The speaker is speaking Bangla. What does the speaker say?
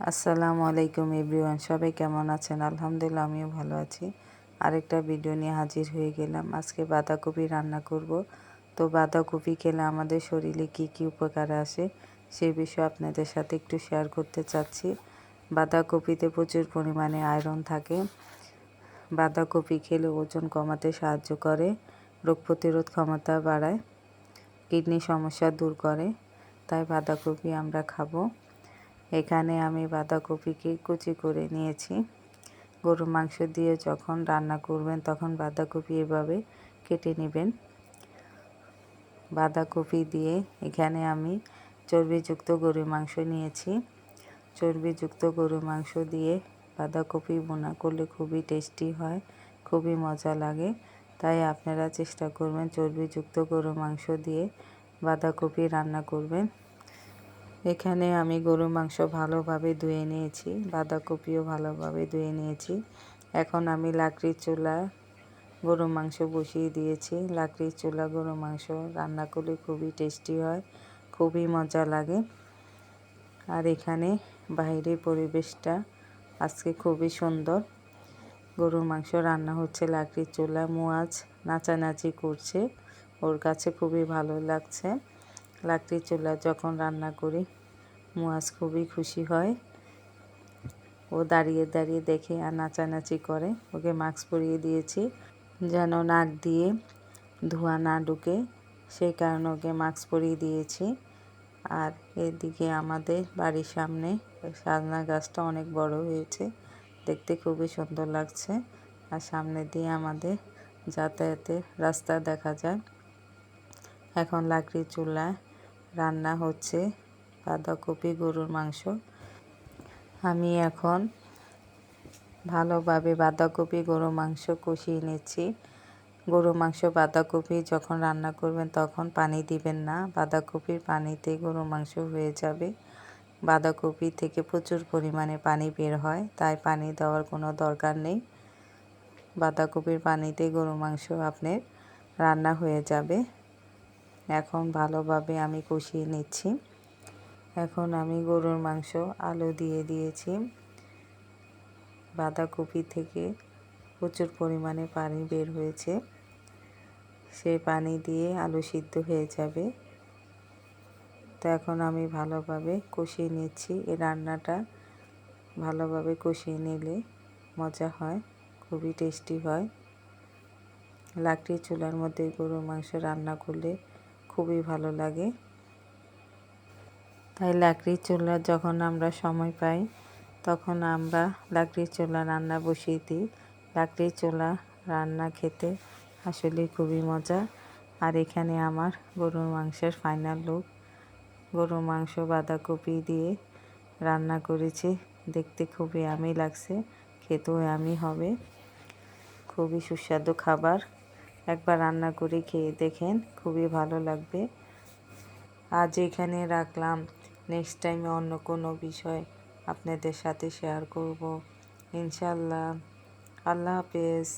আসসালামু আলাইকুম এভরিওয়ান, সবাই কেমন আছেন? আলহামদুলিল্লাহ আমিও ভালো আছি। আরেকটা ভিডিও নিয়ে হাজির হয়ে গেলাম। আজকে বাঁধাকপি রান্না করব। তো বাঁধাকপি খেলে আমাদের শরীরে কি কি উপকার আসে সেই বিষয়ে আপনাদের সাথে একটু শেয়ার করতে চাচ্ছি। বাঁধাকপিতে প্রচুর পরিমাণে আয়রন থাকে। বাঁধাকপি খেলে ওজন কমাতে সাহায্য করে, রোগ প্রতিরোধ ক্ষমতা বাড়ায়, কিডনি সমস্যা দূর করে। তাই বাঁধাকপি আমরা খাবো। এখানে আমি বাঁধাকপিকে কুচি করে নিয়েছি। গরুর মাংস দিয়ে যখন রান্না করবেন তখন বাঁধাকপি এভাবে কেটে নেবেন। বাঁধাকপি দিয়ে এখানে আমি চর্বিযুক্ত গরুর মাংস নিয়েছি। চর্বিযুক্ত গরুর মাংস দিয়ে বাঁধাকপি ভুনা করলে খুবই টেস্টি হয়, খুবই মজা লাগে। তাই আপনারা চেষ্টা করবেন চর্বিযুক্ত গরুর মাংস দিয়ে বাঁধাকপি রান্না করবেন। এখানে আমি গরুর মাংস ভালোভাবে ধুয়ে নিয়েছি, বাঁধাকপিও ভালোভাবে ধুয়ে নিয়েছি। এখন আমি লাকড়ির চুলা গরুর মাংস বসিয়ে দিয়েছি। লাকড়ির চুলা গরুর মাংস রান্না করলে খুবই টেস্টি হয়, খুবই মজা লাগে। আর এখানে বাইরের পরিবেশটা আজকে খুবই সুন্দর। গরুর মাংস রান্না হচ্ছে লাকড়ির চুলা। মুয়াজ নাচানাচি করছে, ওর কাছে খুবই ভালো লাগছে। লাকড়ির চুলা যখন রান্না করি মুয়াজ খুবই খুশি হয়। ও দাঁড়িয়ে দাঁড়িয়ে দেখে আর নাচানাচি করে। ওকে মাস্ক পরিয়ে দিয়েছি যেন নাক দিয়ে ধোঁয়া না ঢুকে, সেই কারণে ওকে মাস্ক পরিয়ে দিয়েছি। আর এদিকে আমাদের বাড়ির সামনে সাজনা গাছটা অনেক বড় হয়েছে, দেখতে খুবই সুন্দর লাগছে। আর সামনে দিয়ে আমাদের যাতায়াতের রাস্তা দেখা যায়। এখন লাকড়ির চুলায় রান্না হচ্ছে বাঁধাকপি গরুর মাংস। আমি এখন ভালোভাবে বাঁধাকপি গরুর মাংস কষিয়ে নিচ্ছি। গরুর মাংস বাঁধাকপি যখন রান্না করবেন তখন পানি দিবেন না, বাঁধাকপির পানিতে গরুর মাংস হয়ে যাবে। বাঁধাকপি থেকে প্রচুর পরিমাণে পানি বের হয়, তাই পানি দেওয়ার কোনো দরকার নেই। বাঁধাকপির পানিতে গরুর মাংস আপনার রান্না হয়ে যাবে। এখন ভালোভাবে আমি কষিয়ে নিচ্ছি। এখন আমি গরুর মাংস আলু দিয়ে দিয়েছি। বাঁধাকপি থেকে প্রচুর পরিমাণে পানি বের হয়েছে, সেই পানি দিয়ে আলু সিদ্ধ হয়ে যাবে। তো এখন আমি ভালোভাবে কষিয়ে নিচ্ছি। এই রান্নাটা ভালোভাবে কষিয়ে নিলে মজা হয়, খুবই টেস্টি হয়। লাকড়ির চুলার মধ্যে গরুর মাংস রান্না করলে খুবই ভালো লাগে। তাই লাকড়ির চুলা যখন আমরা সময় পাই তখন আমরা লাকড়ির চুলা রান্না বসিয়ে দিই। লাকড়ির চুলা রান্না খেতে আসলে খুবই মজা। আর এখানে আমার গরুর মাংসের ফাইনাল লুক। গরুর মাংস বাঁধাকপি দিয়ে রান্না করেছি, দেখতে খুবই ইয়ামি লাগছে, খেতেও ইয়ামি হবে। খুবই সুস্বাদু খাবার, একবার রান্না করে খেয়ে দেখেন, খুবই ভালো লাগবে। আজ এখানে রাখলাম, নেক্সট টাইমে অন্য কোনো বিষয় আপনাদের সাথে শেয়ার করব ইনশাল্লাহ। আল্লাহ হাফেজ।